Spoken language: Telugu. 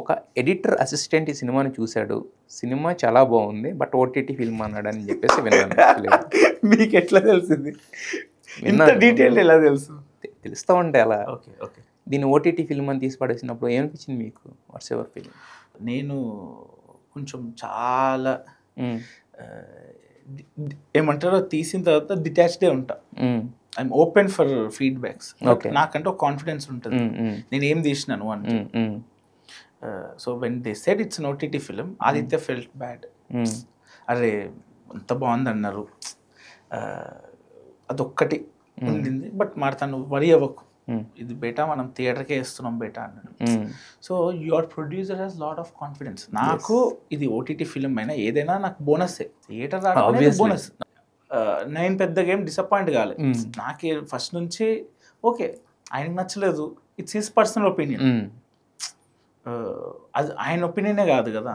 ఒక ఎడిటర్ అసిస్టెంట్ ఈ సినిమాని చూసాడు. సినిమా చాలా బాగుంది. బట్ ఓటీటీ ఫిల్మ్ అన్నాడని చెప్పేసి విన్నాను. మీకు ఎట్లా తెలిసింది? ఇంత విన్నాను. డీటెయిల్ ఎలా తెలుసు? తెలుస్తా ఉంటే అలా. Okay okay. దీన్ని ఓటీటీ ఫిల్మ్ అని తీసి పడేసినప్పుడు ఏమనిపించింది మీకు? What's your feeling? నేను కొంచెం చాలా ఏమంటారో తీసిన తర్వాత డిటాచ్డే ఉంటా. I'm open for feedbacks. నాకంటే ఒక కాన్ఫిడెన్స్ ఉంటుంది నేను ఏం తీసినాను అంటే. So when they said it's an OTT film, Aditya felt bad. అరే అంత బాగుంది అన్నారు, అదొక్కటి ఉండింది. బట్ మరి తను వరి అవ్వకు, ఇది బేటా మనం థియేటర్కే వేస్తున్నాం బేటా అన్నాడు. So your producer has lot of confidence. నాకు ఇది ఓటీటీ ఫిలిం అయినా ఏదైనా నాకు బోనస్సే. థియేటర్ రావడం బోనస్. నేను పెద్దగా ఏం డిసప్పాయింట్ కాలేదు. నాకే ఫస్ట్ నుంచి ఓకే ఆయనకు నచ్చలేదు, ఇట్స్ హిస్ పర్సనల్ ఒపీనియన్. అది ఆయన ఒపీనియనే కాదు కదా.